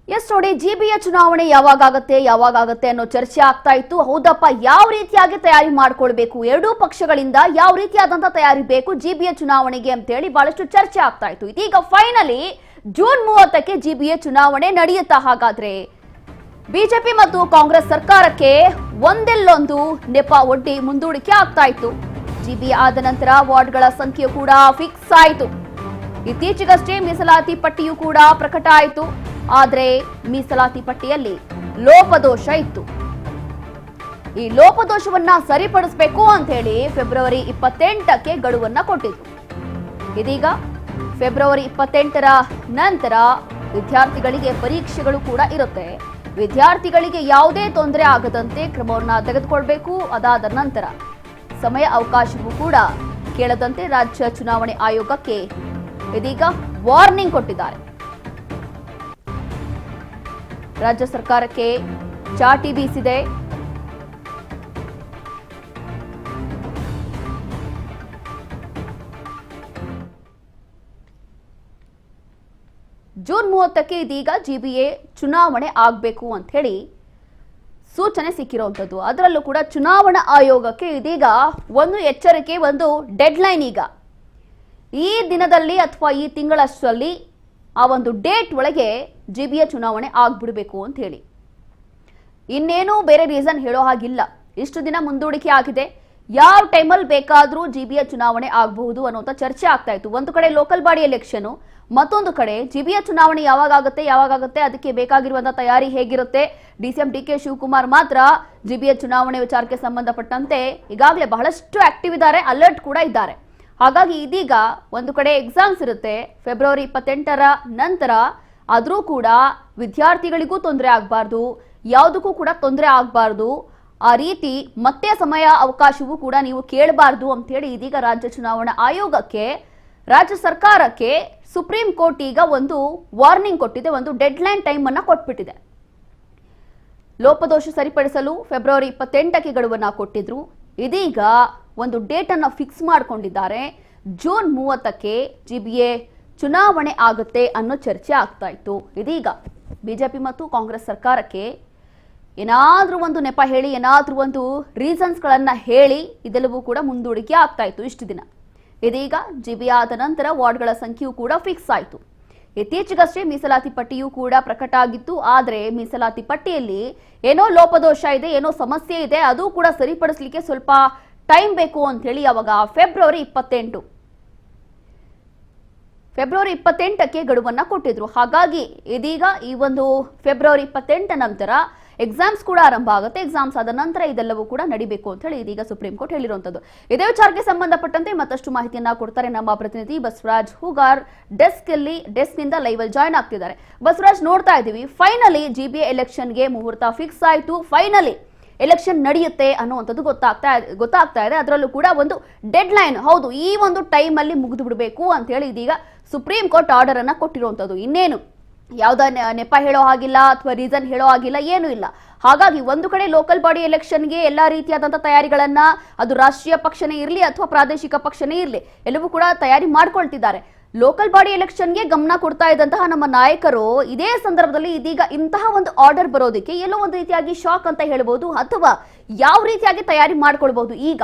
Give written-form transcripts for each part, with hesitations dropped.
S ನೋಡಿ, ಜಿಬಿಯ ಚುನಾವಣೆ ಯಾವಾಗತ್ತೆ ಅನ್ನೋ ಚರ್ಚೆ ಆಗ್ತಾ ಇತ್ತು. ಹೌದಪ್ಪ, ಯಾವ ರೀತಿಯಾಗಿ ತಯಾರಿ ಮಾಡ್ಕೊಳ್ಬೇಕು, ಎರಡೂ ಪಕ್ಷಗಳಿಂದ ಯಾವ ರೀತಿಯಾದಂತ ತಯಾರಿ ಬೇಕು ಜಿಬಿಯ ಚುನಾವಣೆಗೆ ಅಂತ ಹೇಳಿ ಬಹಳಷ್ಟು ಚರ್ಚೆ ಆಗ್ತಾ ಇತ್ತು. ಇದೀಗ ಫೈನಲಿ ಜೂನ್ 30ಕ್ಕೆ ಜಿಬಿಯ ಚುನಾವಣೆ ನಡೆಯುತ್ತಾ? ಹಾಗಾದ್ರೆ ಬಿಜೆಪಿ ಮತ್ತು ಕಾಂಗ್ರೆಸ್ ಸರ್ಕಾರಕ್ಕೆ ಒಂದೆಲ್ಲೊಂದು ನೆಪ ಒಡ್ಡಿ ಮುಂದೂಡಿಕೆ ಆಗ್ತಾ ಇತ್ತು. ಜಿಬಿ ಆದ ನಂತರ ವಾರ್ಡ್ಗಳ ಸಂಖ್ಯೆ ಕೂಡ ಫಿಕ್ಸ್ ಆಯಿತು. ಇತ್ತೀಚೆಗಷ್ಟೇ ಮೀಸಲಾತಿ ಪಟ್ಟಿಯೂ ಕೂಡ ಪ್ರಕಟ ಆಯಿತು. ಆದರೆ ಮೀಸಲಾತಿ ಪಟ್ಟಿಯಲ್ಲಿ ಲೋಪದೋಷ ಇತ್ತು. ಈ ಲೋಪದೋಷವನ್ನ ಸರಿಪಡಿಸಬೇಕು ಅಂತ ಹೇಳಿ ಫೆಬ್ರವರಿ 28ಕ್ಕೆ ಗಡುವನ್ನ ಕೊಟ್ಟಿದ್ರು. ಇದೀಗ ಫೆಬ್ರವರಿ 28ರ ನಂತರ ವಿದ್ಯಾರ್ಥಿಗಳಿಗೆ ಪರೀಕ್ಷೆಗಳು ಕೂಡ ಇರುತ್ತೆ. ವಿದ್ಯಾರ್ಥಿಗಳಿಗೆ ಯಾವುದೇ ತೊಂದರೆ ಆಗದಂತೆ ಕ್ರಮವನ್ನ ತೆಗೆದುಕೊಳ್ಬೇಕು. ಅದಾದ ನಂತರ ಸಮಯ ಅವಕಾಶವೂ ಕೂಡ ಕೇಳದಂತೆ ರಾಜ್ಯ ಚುನಾವಣೆ ಆಯೋಗಕ್ಕೆ ಇದೀಗ ವಾರ್ನಿಂಗ್ ಕೊಟ್ಟಿದ್ದಾರೆ. ರಾಜ್ಯ ಸರ್ಕಾರಕ್ಕೆ ಚಾಟಿ ಬೀಸಿದೆ. ಜೂನ್ 30ಕ್ಕೆ ಇದೀಗ ಜಿಬಿಎ ಚುನಾವಣೆ ಆಗಬೇಕು ಅಂತ ಹೇಳಿ ಸೂಚನೆ ಸಿಕ್ಕಿರುವಂಥದ್ದು. ಅದರಲ್ಲೂ ಕೂಡ ಚುನಾವಣಾ ಆಯೋಗಕ್ಕೆ ಇದೀಗ ಒಂದು ಎಚ್ಚರಿಕೆ, ಒಂದು ಡೆಡ್ಲೈನ್. ಈಗ ಈ ದಿನದಲ್ಲಿ ಅಥವಾ ಈ ತಿಂಗಳಷ್ಟರಲ್ಲಿ ಆ ಒಂದು ಡೇಟ್ ಒಳಗೆ ಜಿಬಿಯ ಚುನಾವಣೆ ಆಗ್ಬಿಡ್ಬೇಕು ಅಂತ ಹೇಳಿ. ಇನ್ನೇನು ಬೇರೆ ರೀಸನ್ ಹೇಳೋ ಹಾಗಿಲ್ಲ. ಇಷ್ಟು ದಿನ ಮುಂದೂಡಿಕೆ ಆಗಿದೆ. ಯಾವ ಟೈಮಲ್ಲಿ ಬೇಕಾದರೂ ಜಿಬಿಯ ಚುನಾವಣೆ ಆಗಬಹುದು ಅನ್ನೋಂಥ ಚರ್ಚೆ ಆಗ್ತಾ ಇತ್ತು. ಒಂದು ಕಡೆ ಲೋಕಲ್ ಬಾಡಿ ಎಲೆಕ್ಷನ್, ಮತ್ತೊಂದು ಕಡೆ ಜಿಬಿಯ ಚುನಾವಣೆ ಯಾವಾಗತ್ತೆ, ಅದಕ್ಕೆ ಬೇಕಾಗಿರುವಂತಹ ತಯಾರಿ ಹೇಗಿರುತ್ತೆ. ಡಿಸಿಎಂ ಡಿಕೆ ಶಿವಕುಮಾರ್ ಮಾತ್ರ ಜಿಬಿಯ ಚುನಾವಣೆ ವಿಚಾರಕ್ಕೆ ಸಂಬಂಧಪಟ್ಟಂತೆ ಈಗಾಗಲೇ ಬಹಳಷ್ಟು ಆಕ್ಟಿವ್ ಇದ್ದಾರೆ, ಅಲರ್ಟ್ ಕೂಡ ಇದ್ದಾರೆ. ಹಾಗಾಗಿ ಇದೀಗ ಒಂದು ಕಡೆ ಎಕ್ಸಾಮ್ಸ್ ಇರುತ್ತೆ ಫೆಬ್ರವರಿ 28ರ ನಂತರ. ಆದರೂ ಕೂಡ ವಿದ್ಯಾರ್ಥಿಗಳಿಗೂ ತೊಂದರೆ ಆಗಬಾರ್ದು, ಯಾವುದಕ್ಕೂ ಕೂಡ ತೊಂದರೆ ಆಗಬಾರ್ದು. ಆ ರೀತಿ ಮತ್ತೆ ಸಮಯ ಅವಕಾಶವೂ ಕೂಡ ನೀವು ಕೇಳಬಾರ್ದು ಅಂತ ಹೇಳಿ ಇದೀಗ ರಾಜ್ಯ ಚುನಾವಣಾ ಆಯೋಗಕ್ಕೆ, ರಾಜ್ಯ ಸರ್ಕಾರಕ್ಕೆ ಸುಪ್ರೀಂ ಕೋರ್ಟ್ ಈಗ ಒಂದು ವಾರ್ನಿಂಗ್ ಕೊಟ್ಟಿದೆ, ಒಂದು ಡೆಡ್ಲೈನ್ ಟೈಮ್ ಅನ್ನ ಕೊಟ್ಬಿಟ್ಟಿದೆ. ಲೋಪದೋಷ ಸರಿಪಡಿಸಲು ಫೆಬ್ರವರಿ 28ಕ್ಕೆ ಗಡುವನ್ನ ಕೊಟ್ಟಿದ್ರು. ಇದೀಗ ಒಂದು ಡೇಟ್ ಅನ್ನ ಫಿಕ್ಸ್ ಮಾಡಿಕೊಂಡಿದ್ದಾರೆ. ಜೂನ್ 30ಕ್ಕೆ ಜಿಬಿಎ ಚುನಾವಣೆ ಆಗುತ್ತೆ ಅನ್ನೋ ಚರ್ಚೆ ಆಗ್ತಾ ಇತ್ತು. ಇದೀಗ ಬಿಜೆಪಿ ಮತ್ತು ಕಾಂಗ್ರೆಸ್ ಸರ್ಕಾರಕ್ಕೆ ಏನಾದ್ರೂ ಒಂದು ನೆಪ ಹೇಳಿ, ಏನಾದ್ರೂ ಒಂದು ರೀಸನ್ಸ್ಗಳನ್ನ ಹೇಳಿ ಇದೆಲ್ಲವೂ ಕೂಡ ಮುಂದೂಡಿಕೆ ಆಗ್ತಾ ಇತ್ತು ಇಷ್ಟು ದಿನ. ಇದೀಗ ಜಿಬಿ ಆದ ನಂತರ ವಾರ್ಡ್ಗಳ ಸಂಖ್ಯೆಯೂ ಕೂಡ ಫಿಕ್ಸ್ ಆಯಿತು. ಇತ್ತೀಚೆಗಷ್ಟೇ ಮೀಸಲಾತಿ ಪಟ್ಟಿಯೂ ಕೂಡ ಪ್ರಕಟ ಆಗಿತ್ತು. ಆದರೆ ಮೀಸಲಾತಿ ಪಟ್ಟಿಯಲ್ಲಿ ಏನೋ ಲೋಪದೋಷ ಇದೆ, ಏನೋ ಸಮಸ್ಯೆ ಇದೆ, ಅದು ಕೂಡ ಸರಿಪಡಿಸಲಿಕ್ಕೆ ಸ್ವಲ್ಪ ಟೈಮ್ ಬೇಕು ಅಂತ ಹೇಳಿ ಅವಾಗ ಫೆಬ್ರವರಿ 28ಕ್ಕೆ ಗಡುವನ್ನ ಕೊಟ್ಟಿದ್ರು. ಹಾಗಾಗಿ ಇದೀಗ ಈ ಒಂದು ಫೆಬ್ರವರಿ 28 ನಂತರ ಎಕ್ಸಾಮ್ಸ್ ಕೂಡ ಆರಂಭ ಆಗುತ್ತೆ. ಎಕ್ಸಾಮ್ಸ್ ಆದ ನಂತರ ಇದೆಲ್ಲವೂ ಕೂಡ ನಡಿಬೇಕು ಅಂತ ಹೇಳಿ ಇದೀಗ ಸುಪ್ರೀಂ ಕೋರ್ಟ್ ಹೇಳಿರುವಂತದ್ದು. ಇದೇ ವಿಚಾರಕ್ಕೆ ಸಂಬಂಧಪಟ್ಟಂತೆ ಮತ್ತಷ್ಟು ಮಾಹಿತಿಯನ್ನ ಕೊಡ್ತಾರೆ ನಮ್ಮ ಪ್ರತಿನಿಧಿ ಬಸವರಾಜ್ ಹೂಗಾರ್. ಡೆಸ್ಕ್ ನಿಂದ ಲೈವ್ ಅಲ್ಲಿ ಜಾಯ್ನ್ ಆಗ್ತಿದ್ದಾರೆ. ಬಸವರಾಜ್, ನೋಡ್ತಾ ಇದ್ದೀವಿ ಫೈನಲಿ ಜಿಬಿಎ ಎಲೆಕ್ಷನ್ಗೆ ಮುಹೂರ್ತ ಫಿಕ್ಸ್ ಆಯಿತು. ಫೈನಲಿ ಎಲೆಕ್ಷನ್ ನಡೆಯುತ್ತೆ ಅನ್ನುವಂಥದ್ದು ಗೊತ್ತಾಗ್ತಾ ಇದೆ. ಅದರಲ್ಲೂ ಕೂಡ ಒಂದು ಡೆಡ್ ಲೈನ್, ಹೌದು ಈ ಒಂದು ಟೈಮ್ ಅಲ್ಲಿ ಮುಗಿದು ಬಿಡಬೇಕು ಅಂತ ಹೇಳಿ ಇದೀಗ ಸುಪ್ರೀಂ ಕೋರ್ಟ್ ಆರ್ಡರ್ ಅನ್ನ ಕೊಟ್ಟಿರುವಂತದ್ದು. ಇನ್ನೇನು ಯಾವುದ ನೆಪ ಹೇಳೋ ಹಾಗಿಲ್ಲ ಅಥವಾ ರೀಸನ್ ಹೇಳೋ ಹಾಗಿಲ್ಲ, ಏನೂ ಇಲ್ಲ. ಹಾಗಾಗಿ ಒಂದು ಕಡೆ ಲೋಕಲ್ ಬಾಡಿ ಎಲೆಕ್ಷನ್ಗೆ ಎಲ್ಲಾ ರೀತಿಯಾದಂತಹ ತಯಾರಿಗಳನ್ನ, ಅದು ರಾಷ್ಟ್ರೀಯ ಪಕ್ಷನೇ ಇರಲಿ ಅಥವಾ ಪ್ರಾದೇಶಿಕ ಪಕ್ಷನೇ ಇರಲಿ, ಎಲ್ಲವೂ ಕೂಡ ತಯಾರಿ ಮಾಡ್ಕೊಳ್ತಿದ್ದಾರೆ. ಲೋಕಲ್ ಬಾಡಿ ಎಲೆಕ್ಷನ್ಗೆ ಗಮನ ಕೊಡ್ತಾ ಇದ್ದಂತಹ ನಮ್ಮ ನಾಯಕರು ಇದೇ ಸಂದರ್ಭದಲ್ಲಿ ಇದೀಗ ಇಂತಹ ಒಂದು ಆರ್ಡರ್ ಬರೋದಕ್ಕೆ ಎಲ್ಲೋ ಒಂದು ರೀತಿಯಾಗಿ ಶಾಕ್ ಅಂತ ಹೇಳ್ಬೋದು, ಅಥವಾ ಯಾವ ರೀತಿಯಾಗಿ ತಯಾರಿ ಮಾಡ್ಕೊಳ್ಬಹುದು ಈಗ?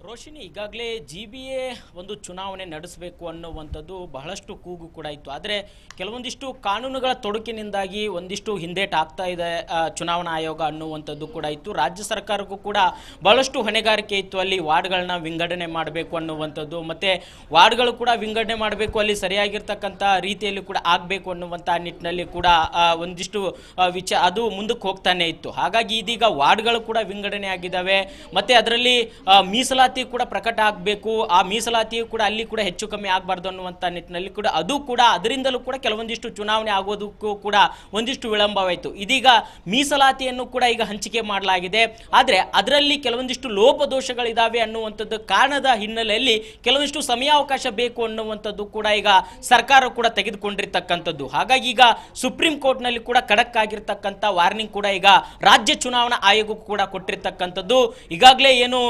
ರೋಶಿನಿ, ಈಗಾಗಲೇ ಜಿಬಿಎ ಒಂದು ಚುನಾವಣೆ ನಡೆಸಬೇಕು ಅನ್ನುವಂಥದ್ದು ಬಹಳಷ್ಟು ಕೂಗು ಕೂಡ ಇತ್ತು. ಆದರೆ ಕೆಲವೊಂದಿಷ್ಟು ಕಾನೂನುಗಳ ತೊಡಕಿನಿಂದಾಗಿ ಒಂದಿಷ್ಟು ಹಿಂದೇಟ್ ಆಗ್ತಾ ಇದೆ ಚುನಾವಣಾ ಆಯೋಗ ಅನ್ನುವಂಥದ್ದು ಕೂಡ ಇತ್ತು. ರಾಜ್ಯ ಸರ್ಕಾರಕ್ಕೂ ಕೂಡ ಬಹಳಷ್ಟು ಹೊಣೆಗಾರಿಕೆ ಇತ್ತು. ಅಲ್ಲಿ ವಾರ್ಡ್ಗಳನ್ನ ವಿಂಗಡಣೆ ಮಾಡಬೇಕು ಅನ್ನುವಂಥದ್ದು, ಮತ್ತು ವಾರ್ಡ್ಗಳು ಕೂಡ ವಿಂಗಡಣೆ ಮಾಡಬೇಕು, ಅಲ್ಲಿ ಸರಿಯಾಗಿರ್ತಕ್ಕಂಥ ರೀತಿಯಲ್ಲಿ ಕೂಡ ಆಗಬೇಕು ಅನ್ನುವಂಥ ನಿಟ್ಟಿನಲ್ಲಿ ಕೂಡ ಒಂದಿಷ್ಟು ಅದು ಮುಂದಕ್ಕೆ ಹೋಗ್ತಾನೆ ಇತ್ತು. ಹಾಗಾಗಿ ಇದೀಗ ವಾರ್ಡ್ಗಳು ಕೂಡ ವಿಂಗಡಣೆ ಆಗಿದ್ದಾವೆ. ಮತ್ತು ಅದರಲ್ಲಿ ಮೀಸಲಾತಿ ಕೂಡ ಪ್ರಕಟ ಆಗಬೇಕು. ಆ ಮೀಸಲಾತಿಯು ಕೂಡ ಅಲ್ಲಿ ಕೂಡ ಹೆಚ್ಚು ಕಮ್ಮಿ ಆಗಬಾರ್ದು ಅನ್ನುವಂಥ ನಿಟ್ಟಿನಲ್ಲಿ ಕೂಡ ಅದು ಕೂಡ ಅದರಿಂದಲೂ ಕೂಡ ಕೆಲವೊಂದಿಷ್ಟು ಚುನಾವಣೆ ಆಗೋದಕ್ಕೂ ಕೂಡ ಒಂದಿಷ್ಟು ವಿಳಂಬವಾಯಿತು. ಇದೀಗ ಮೀಸಲಾತಿಯನ್ನು ಕೂಡ ಈಗ ಹಂಚಿಕೆ ಮಾಡಲಾಗಿದೆ. ಆದರೆ ಅದರಲ್ಲಿ ಕೆಲವೊಂದಿಷ್ಟು ಲೋಪದೋಷಗಳಿದ್ದಾವೆ ಅನ್ನುವಂಥದ್ದು ಕಾರಣದ ಹಿನ್ನೆಲೆಯಲ್ಲಿ ಕೆಲವೊಂದಿಷ್ಟು ಸಮಯಾವಕಾಶ ಬೇಕು ಅನ್ನುವಂಥದ್ದು ಕೂಡ ಈಗ ಸರ್ಕಾರ ಕೂಡ ತೆಗೆದುಕೊಂಡಿರ್ತಕ್ಕಂಥದ್ದು. ಹಾಗಾಗಿ ಈಗ ಸುಪ್ರೀಂ ಕೋರ್ಟ್ನಲ್ಲಿ ಕೂಡ ಖಡಕ್ ಆಗಿರ್ತಕ್ಕಂಥ ವಾರ್ನಿಂಗ್ ಕೂಡ ಈಗ ರಾಜ್ಯ ಚುನಾವಣಾ ಆಯೋಗಕ್ಕೂ ಕೂಡ ಕೊಟ್ಟಿರ್ತಕ್ಕಂಥದ್ದು. ಈಗಾಗಲೇ ಏನು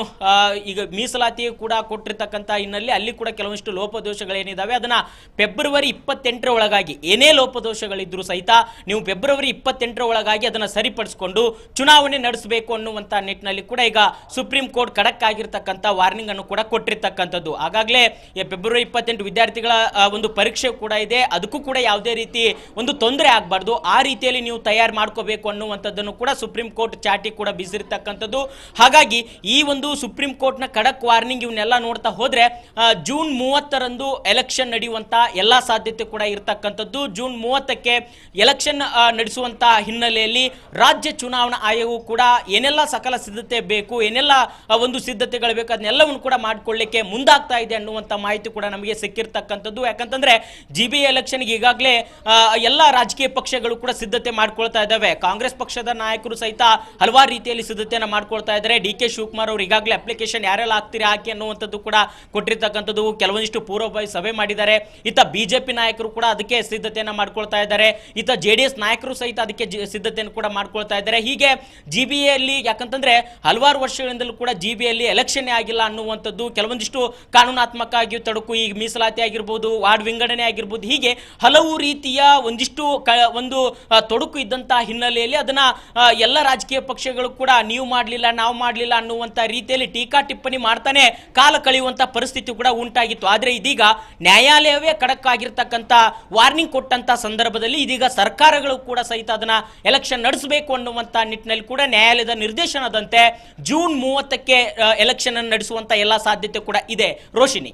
ಈಗ ಮೀಸಲಾತಿ ಕೂಡ ಕೊಟ್ಟಿರ್ತಕ್ಕಂಥ ಹಿನ್ನೆಲೆ ಅಲ್ಲಿ ಕೂಡ ಕೆಲವೊಂದಿಷ್ಟು ಲೋಪದೋಷಗಳೇನಿದಾವೆ ಅದನ್ನ ಫೆಬ್ರವರಿ 28ರ ಒಳಗಾಗಿ ಏನೇ ಲೋಪದೋಷಗಳಿದ್ರು ಸಹಿತ ನೀವು ಫೆಬ್ರವರಿ 28ರ ಒಳಗಾಗಿ ಅದನ್ನ ಸರಿಪಡಿಸಿಕೊಂಡು ಚುನಾವಣೆ ನಡೆಸಬೇಕು ಅನ್ನುವಂತ ನಿಟ್ಟಿನಲ್ಲಿ ಕೂಡ ಈಗ ಸುಪ್ರೀಂ ಕೋರ್ಟ್ ಖಡಕ್ ಆಗಿರ್ತಕ್ಕಂಥ ವಾರ್ನಿಂಗ್ ಅನ್ನು ಕೂಡ ಕೊಟ್ಟಿರ್ತಕ್ಕಂಥದ್ದು. ಆಗಾಗಲೇ ಫೆಬ್ರವರಿ 28 ವಿದ್ಯಾರ್ಥಿಗಳ ಒಂದು ಪರೀಕ್ಷೆ ಕೂಡ ಇದೆ, ಅದಕ್ಕೂ ಕೂಡ ಯಾವುದೇ ರೀತಿ ಒಂದು ತೊಂದರೆ ಆಗಬಾರ್ದು, ಆ ರೀತಿಯಲ್ಲಿ ನೀವು ತಯಾರು ಮಾಡ್ಕೋಬೇಕು ಅನ್ನುವಂಥದ್ದನ್ನು ಕೂಡ ಸುಪ್ರೀಂ ಕೋರ್ಟ್ ಚಾಟಿ ಕೂಡ ಬೀಸಿರ್ತಕ್ಕಂಥದ್ದು. ಹಾಗಾಗಿ ಈ ಒಂದು ಸುಪ್ರೀಂ ಕೋರ್ಟ್ನ ಖಡಕ್ ವಾರ್ನಿಂಗ್ ಇವನ್ನೆಲ್ಲ ನೋಡ್ತಾ ಹೋದ್ರೆ ಜೂನ್ 30ರಂದು ಎಲೆಕ್ಷನ್ ನಡೆಯುವಂತ ಎಲ್ಲಾ ಸಾಧ್ಯತೆ ಕೂಡ ಇರತಕ್ಕಂಥದ್ದು. ಜೂನ್ 30ಕ್ಕೆ ಎಲೆಕ್ಷನ್ ನಡೆಸುವಂತ ಹಿನ್ನೆಲೆಯಲ್ಲಿ ರಾಜ್ಯ ಚುನಾವಣಾ ಆಯೋಗವು ಕೂಡ ಏನೆಲ್ಲ ಸಕಲ ಸಿದ್ಧತೆ ಬೇಕು, ಏನೆಲ್ಲ ಒಂದು ಸಿದ್ಧತೆಗಳು ಬೇಕು ಅದನ್ನೆಲ್ಲವನ್ನು ಕೂಡ ಮಾಡಿಕೊಳ್ಳಿಕ್ಕೆ ಮುಂದಾಗ್ತಾ ಇದೆ ಅನ್ನುವಂತ ಮಾಹಿತಿ ಕೂಡ ನಮಗೆ ಸಿಕ್ಕಿರ್ತಕ್ಕಂಥದ್ದು. ಯಾಕಂತಂದ್ರೆ GBA ಎಲೆಕ್ಷನ್ಗೆ ಈಗಾಗಲೇ ಎಲ್ಲ ರಾಜಕೀಯ ಪಕ್ಷಗಳು ಕೂಡ ಸಿದ್ಧತೆ ಮಾಡ್ಕೊಳ್ತಾ ಇದ್ದಾವೆ. ಕಾಂಗ್ರೆಸ್ ಪಕ್ಷದ ನಾಯಕರು ಸಹಿತ ಹಲವಾರು ರೀತಿಯಲ್ಲಿ ಸಿದ್ಧತೆಯನ್ನು ಮಾಡ್ಕೊಳ್ತಾ ಇದ್ದಾರೆ. DK ಶಿವಕುಮಾರ್ ಅವರು ಈಗಾಗಲೇ ಅಪ್ಲಿಕೇಶನ್ ಯಾರೆಲ್ಲ ಹಾಕ್ತೀರಿ ಹಾಕಿ ಅನ್ನುವಂಥದ್ದು ಕೂಡ ಕೊಟ್ಟಿರ್ತಕ್ಕಂಥದ್ದು. ಕೆಲವೊಂದಿಷ್ಟು ಪೂರ್ವಭಾವಿ ಸಭೆ ಮಾಡಿದ್ದಾರೆ. ಇತ್ತ BJP ನಾಯಕರು ಕೂಡ ಅದಕ್ಕೆ ಸಿದ್ಧತೆಯನ್ನು ಮಾಡ್ಕೊಳ್ತಾ ಇದ್ದಾರೆ. ಇತ್ತ JDS ನಾಯಕರು ಸಹಿತ ಅದಕ್ಕೆ ಸಿದ್ಧತೆಯನ್ನು ಕೂಡ ಮಾಡ್ಕೊಳ್ತಾ ಇದ್ದಾರೆ. ಹೀಗೆ GBA ಅಲ್ಲಿ ಯಾಕಂತಂದ್ರೆ ಹಲವಾರು ವರ್ಷಗಳಿಂದಲೂ ಕೂಡ GBA ಅಲ್ಲಿ ಎಲೆಕ್ಷನ್ ಆಗಿಲ್ಲ ಅನ್ನುವಂಥದ್ದು, ಕೆಲವೊಂದಿಷ್ಟು ಕಾನೂನಾತ್ಮಕ ಆಗಿ ತಡಕು, ಈಗ ಮೀಸಲಾತಿ ಆಗಿರ್ಬೋದು, ವಾರ್ಡ್ ವಿಂಗಡಣೆ ಆಗಿರ್ಬೋದು, ಹೀಗೆ ಹಲವು ರೀತಿಯ ಒಂದಿಷ್ಟು ಒಂದು ತೊಡಕು ಇದ್ದಂತ ಹಿನ್ನೆಲೆಯಲ್ಲಿ ಅದನ್ನ ಎಲ್ಲ ರಾಜಕೀಯ ಪಕ್ಷಗಳು ಕೂಡ ನೀವು ಮಾಡಲಿಲ್ಲ ನಾವು ಮಾಡಲಿಲ್ಲ ಅನ್ನುವಂತ ರೀತಿಯಲ್ಲಿ ಟೀಕಾ ಟಿಪ್ಪಣಿ ಮಾಡ್ತಾನೆ ಕಾಲ ಕಳೆಯುವಂತ ಪರಿಸ್ಥಿತಿ ಕೂಡ ಉಂಟಾಗಿತ್ತು. ಆದ್ರೆ ಇದೀಗ ನ್ಯಾಯಾಲಯವೇ ಖಡಕ್ ಆಗಿರ್ತಕ್ಕಂಥ ವಾರ್ನಿಂಗ್ ಕೊಟ್ಟಂತ ಸಂದರ್ಭದಲ್ಲಿ ಇದೀಗ ಸರ್ಕಾರಗಳು ಕೂಡ ಸಹಿತ ಅದನ್ನ ಎಲೆಕ್ಷನ್ ನಡೆಸಬೇಕು ಅನ್ನುವಂತ ನಿಟ್ಟಿನಲ್ಲಿ ಕೂಡ ನ್ಯಾಯಾಲಯದ ನಿರ್ದೇಶನದಂತೆ ಜೂನ್ 30ಕ್ಕೆ ಎಲೆಕ್ಷನ್ ಅನ್ನು ನಡೆಸುವಂತ ಎಲ್ಲಾ ಸಾಧ್ಯತೆ ಕೂಡ ಇದೆ. ರೋಶಿನಿ.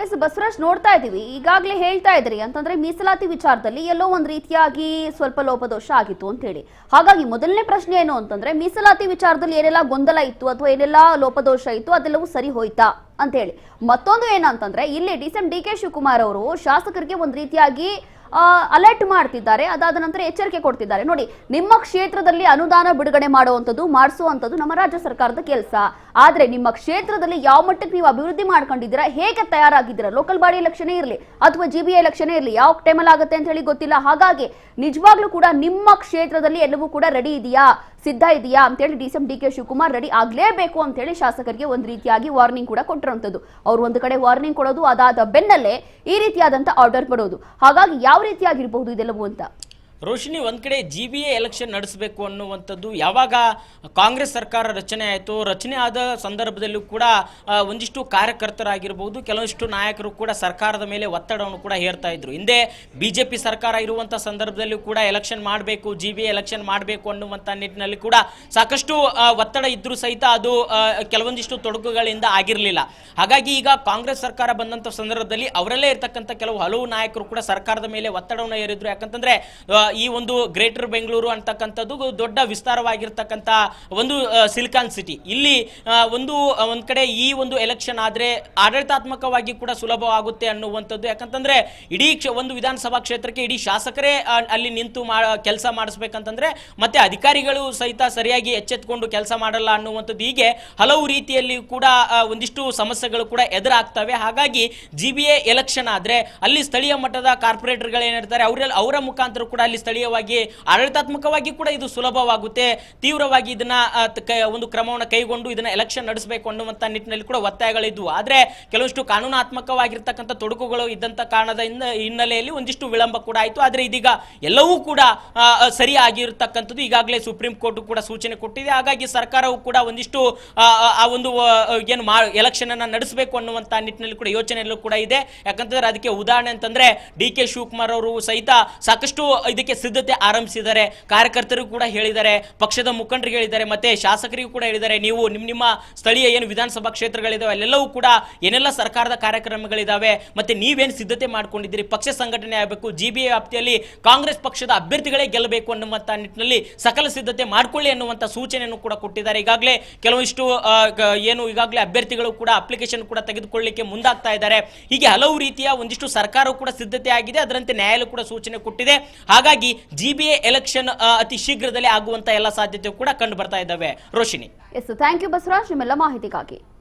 ಎಸ್ ಬಸವರಾಜ್, ನೋಡ್ತಾ ಇದೀವಿ ಈಗಾಗಲೇ ಹೇಳ್ತಾ ಇದ್ರಿ ಅಂತಂದ್ರೆ ಮೀಸಲಾತಿ ವಿಚಾರದಲ್ಲಿ ಎಲ್ಲೋ ಒಂದ್ ರೀತಿಯಾಗಿ ಸ್ವಲ್ಪ ಲೋಪದೋಷ ಆಗಿತ್ತು ಅಂತ ಹೇಳಿ. ಹಾಗಾಗಿ ಮೊದಲನೇ ಪ್ರಶ್ನೆ ಏನು ಅಂತಂದ್ರೆ ಮೀಸಲಾತಿ ವಿಚಾರದಲ್ಲಿ ಏನೆಲ್ಲ ಗೊಂದಲ ಇತ್ತು ಅಥವಾ ಏನೆಲ್ಲ ಲೋಪದೋಷ ಇತ್ತು ಅದೆಲ್ಲವೂ ಸರಿ ಹೋಯ್ತಾ ಅಂತ ಹೇಳಿ. ಮತ್ತೊಂದು ಏನಂತಂದ್ರೆ ಇಲ್ಲಿ DK ಶಿವಕುಮಾರ್ ಅವರು ಶಾಸಕರಿಗೆ ಒಂದ್ ರೀತಿಯಾಗಿ ಅಲರ್ಟ್ ಮಾಡ್ತಿದ್ದಾರೆ, ಅದಾದ ನಂತರ ಎಚ್ಚರಿಕೆ ಕೊಡ್ತಿದ್ದಾರೆ. ನೋಡಿ, ನಿಮ್ಮ ಕ್ಷೇತ್ರದಲ್ಲಿ ಅನುದಾನ ಬಿಡುಗಡೆ ಮಾಡುವಂಥದ್ದು ಮಾಡಿಸುವಂಥದ್ದು ನಮ್ಮ ರಾಜ್ಯ ಸರ್ಕಾರದ ಕೆಲಸ. ಆದ್ರೆ ನಿಮ್ಮ ಕ್ಷೇತ್ರದಲ್ಲಿ ಯಾವ ಮಟ್ಟಕ್ಕೆ ನೀವು ಅಭಿವೃದ್ಧಿ ಮಾಡ್ಕೊಂಡಿದ್ದೀರಾ, ಹೇಗೆ ತಯಾರಾಗಿದ್ದೀರಾ, ಲೋಕಲ್ ಬಾಡಿ ಎಲೆಕ್ಷನ್ ಇರಲಿ ಅಥವಾ GBA ಎಲೆಕ್ಷನ್ ಇರಲಿ, ಯಾವ ಟೈಮಲ್ಲಿ ಆಗುತ್ತೆ ಅಂತ ಹೇಳಿ ಗೊತ್ತಿಲ್ಲ. ಹಾಗಾಗಿ ನಿಜವಾಗ್ಲೂ ಕೂಡ ನಿಮ್ಮ ಕ್ಷೇತ್ರದಲ್ಲಿ ಎಲ್ಲವೂ ಕೂಡ ರೆಡಿ ಇದೆಯಾ, ಸಿದ್ಧ ಇದೆಯಾ ಅಂತ ಹೇಳಿ DK ಶಿವಕುಮಾರ್ ರೆಡಿ ಆಗ್ಲೇಬೇಕು ಅಂತ ಹೇಳಿ ಶಾಸಕರಿಗೆ ಒಂದು ರೀತಿಯಾಗಿ ವಾರ್ನಿಂಗ್ ಕೂಡ ಕೊಟ್ಟಿರುವಂತದ್ದು. ಅವ್ರು ಒಂದು ಕಡೆ ವಾರ್ನಿಂಗ್ ಕೊಡೋದು, ಅದಾದ ಬೆನ್ನಲ್ಲೇ ಈ ರೀತಿಯಾದಂತ ಆರ್ಡರ್ ಕೊಡೋದು. ಹಾಗಾಗಿ ಯಾವ ರೀತಿಯಾಗಿರಬಹುದು ಇದೆಲ್ಲವೂ ಅಂತ. ರೋಶಿನಿ, ಒಂದ್ ಕಡೆ GBA ಎಲೆಕ್ಷನ್ ನಡೆಸಬೇಕು ಅನ್ನುವಂಥದ್ದು ಯಾವಾಗ ಕಾಂಗ್ರೆಸ್ ಸರ್ಕಾರ ರಚನೆ ಆಯಿತು, ರಚನೆ ಆದ ಸಂದರ್ಭದಲ್ಲೂ ಕೂಡ ಒಂದಿಷ್ಟು ಕಾರ್ಯಕರ್ತರಾಗಿರ್ಬೋದು, ಕೆಲವೊಂದಿಷ್ಟು ನಾಯಕರು ಕೂಡ ಸರ್ಕಾರದ ಮೇಲೆ ಒತ್ತಡವನ್ನು ಕೂಡ ಹೇರ್ತಾ ಇದ್ರು. ಹಿಂದೆ BJP ಸರ್ಕಾರ ಇರುವಂಥ ಸಂದರ್ಭದಲ್ಲೂ ಕೂಡ ಎಲೆಕ್ಷನ್ ಮಾಡಬೇಕು, GBA ಎಲೆಕ್ಷನ್ ಮಾಡಬೇಕು ಅನ್ನುವಂಥ ನಿಟ್ಟಿನಲ್ಲಿ ಕೂಡ ಸಾಕಷ್ಟು ಒತ್ತಡ ಇದ್ರೂ ಸಹಿತ ಅದು ಕೆಲವೊಂದಿಷ್ಟು ತೊಡಕುಗಳಿಂದ ಆಗಿರಲಿಲ್ಲ. ಹಾಗಾಗಿ ಈಗ ಕಾಂಗ್ರೆಸ್ ಸರ್ಕಾರ ಬಂದಂಥ ಸಂದರ್ಭದಲ್ಲಿ ಅವರಲ್ಲೇ ಇರ್ತಕ್ಕಂಥ ಹಲವು ನಾಯಕರು ಕೂಡ ಸರ್ಕಾರದ ಮೇಲೆ ಒತ್ತಡವನ್ನು ಹೇರಿದ್ರು. ಯಾಕಂತಂದ್ರೆ ಈ ಒಂದು ಗ್ರೇಟರ್ ಬೆಂಗಳೂರು ಅಂತಕ್ಕಂಥದ್ದು ದೊಡ್ಡ ವಿಸ್ತಾರವಾಗಿರ್ತಕ್ಕಂಥ ಒಂದು ಸಿಲಿಕಾನ್ ಸಿಟಿ. ಇಲ್ಲಿ ಒಂದ್ ಕಡೆ ಈ ಒಂದು ಎಲೆಕ್ಷನ್ ಆದ್ರೆ ಆಡಳಿತಾತ್ಮಕವಾಗಿ ಕೂಡ ಸುಲಭವಾಗುತ್ತೆ ಅನ್ನುವಂಥದ್ದು. ಯಾಕಂತಂದ್ರೆ ಇಡೀ ಒಂದು ವಿಧಾನಸಭಾ ಕ್ಷೇತ್ರಕ್ಕೆ ಇಡೀ ಶಾಸಕರೇ ಅಲ್ಲಿ ನಿಂತು ಕೆಲಸ ಮಾಡಿಸ್ಬೇಕಂತಂದ್ರೆ ಮತ್ತೆ ಅಧಿಕಾರಿಗಳು ಸಹಿತ ಸರಿಯಾಗಿ ಎಚ್ಚೆತ್ಕೊಂಡು ಕೆಲಸ ಮಾಡಲ್ಲ ಅನ್ನುವಂಥದ್ದು. ಹೀಗೆ ಹಲವು ರೀತಿಯಲ್ಲಿ ಕೂಡ ಒಂದಿಷ್ಟು ಸಮಸ್ಯೆಗಳು ಕೂಡ ಎದುರಾಗ್ತವೆ. ಹಾಗಾಗಿ GBA ಎಲೆಕ್ಷನ್ ಆದ್ರೆ ಅಲ್ಲಿ ಸ್ಥಳೀಯ ಮಟ್ಟದ ಕಾರ್ಪೊರೇಟರ್ಗಳು ಏನಿರ್ತಾರೆ ಅವರ ಮುಖಾಂತರ ಕೂಡ ಅಲ್ಲಿ ಸ್ಥಳೀಯವಾಗಿ ಆಡಳಿತಾತ್ಮಕವಾಗಿ ಕೂಡ ಇದು ಸುಲಭವಾಗುತ್ತೆ. ತೀವ್ರವಾಗಿ ಇದನ್ನ ಒಂದು ಕ್ರಮವನ್ನು ಕೈಗೊಂಡು ಇದನ್ನ ಎಲೆಕ್ಷನ್ ನಡೆಸಬೇಕು ಅನ್ನುವಂತ ನಿಟ್ಟಿನಲ್ಲಿ ಕೂಡ ಒತ್ತಾಯಗಳಿದ್ವು. ಆದ್ರೆ ಕೆಲವಷ್ಟು ಕಾನೂನಾತ್ಮಕವಾಗಿರ್ತಕ್ಕಂಥ ತೊಡಕುಗಳು ಇದ್ದಂತ ಕಾರಣದ ಹಿನ್ನೆಲೆಯಲ್ಲಿ ಒಂದಿಷ್ಟು ವಿಳಂಬ ಕೂಡ ಆಯಿತು. ಆದ್ರೆ ಇದೀಗ ಎಲ್ಲವೂ ಕೂಡ ಸರಿ ಆಗಿರತಕ್ಕಂಥದ್ದು ಈಗಾಗಲೇ ಸುಪ್ರೀಂ ಕೋರ್ಟ್ ಕೂಡ ಸೂಚನೆ ಕೊಟ್ಟಿದೆ. ಹಾಗಾಗಿ ಸರ್ಕಾರವು ಕೂಡ ಒಂದಿಷ್ಟು ಆ ಒಂದು ಏನು ಎಲೆಕ್ಷನ್ ಅನ್ನ ನಡೆಸಬೇಕು ಅನ್ನುವಂತ ನಿಟ್ಟಿನಲ್ಲಿ ಕೂಡ ಯೋಚನೆಯಲ್ಲೂ ಕೂಡ ಇದೆ. ಯಾಕಂತಂದ್ರೆ ಅದಕ್ಕೆ ಉದಾಹರಣೆ ಅಂತಂದ್ರೆ DK ಶಿವಕುಮಾರ್ ಅವರು ಸಹಿತ ಸಾಕಷ್ಟು ಇದಕ್ಕೆ ಸಿದ್ಧತೆ ಆರಂಭಿಸಿದ್ದಾರೆ. ಕಾರ್ಯಕರ್ತರಿಗೂ ಕೂಡ ಹೇಳಿದ್ದಾರೆ, ಪಕ್ಷದ ಮುಖಂಡರಿಗೆ ಹೇಳಿದ್ದಾರೆ, ಮತ್ತೆ ಶಾಸಕರಿಗೂ ಕೂಡ ಹೇಳಿದ್ದಾರೆ, ನೀವು ನಿಮ್ಮ ಸ್ಥಳೀಯ ಏನು ವಿಧಾನಸಭಾ ಕ್ಷೇತ್ರಗಳಿದಾವೆ ಅಲ್ಲೆಲ್ಲವೂ ಕೂಡ ಏನೆಲ್ಲ ಸರ್ಕಾರದ ಕಾರ್ಯಕ್ರಮಗಳಿದಾವೆ ಮತ್ತೆ ನೀವೇನು ಸಿದ್ಧತೆ ಮಾಡ್ಕೊಂಡಿದ್ದೀರಿ, ಪಕ್ಷ ಸಂಘಟನೆ ಆಗಬೇಕು, GBA ವ್ಯಾಪ್ತಿಯಲ್ಲಿ ಕಾಂಗ್ರೆಸ್ ಪಕ್ಷದ ಅಭ್ಯರ್ಥಿಗಳೇ ಗೆಲ್ಲಬೇಕು ಅನ್ನುವಂತ ನಿಟ್ಟಿನಲ್ಲಿ ಸಕಲ ಸಿದ್ಧತೆ ಮಾಡ್ಕೊಳ್ಳಿ ಅನ್ನುವಂತ ಸೂಚನೆಯನ್ನು ಕೂಡ ಕೊಟ್ಟಿದ್ದಾರೆ. ಈಗಾಗಲೇ ಕೆಲವಷ್ಟು ಏನು ಈಗಾಗಲೇ ಅಭ್ಯರ್ಥಿಗಳು ಕೂಡ ಅಪ್ಲಿಕೇಶನ್ ಕೂಡ ತೆಗೆದುಕೊಳ್ಳಲಿಕ್ಕೆ ಮುಂದಾಗ್ತಾ ಇದ್ದಾರೆ. ಹೀಗೆ ಹಲವು ರೀತಿಯ ಒಂದಿಷ್ಟು ಸರ್ಕಾರವು ಕೂಡ ಸಿದ್ಧತೆ ಆಗಿದೆ, ಅದರಂತೆ ನ್ಯಾಯಾಲಯ ಕೂಡ ಸೂಚನೆ ಕೊಟ್ಟಿದೆ. ಹಾಗಾಗಿ GBA ಎಲೆಕ್ಷನ್ ಅತಿ ಶೀಘ್ರದಲ್ಲೇ ಆಗುವಂತ ಎಲ್ಲ ಸಾಧ್ಯತೆ ಕೂಡ ಕಂಡು ಬರ್ತಾ ಇದ್ದಾವೆ. Roshini. Yes, thank you Basavaraj ನಿಮ್ಮೆಲ್ಲ ಮಾಹಿತಿಗಾಗಿ.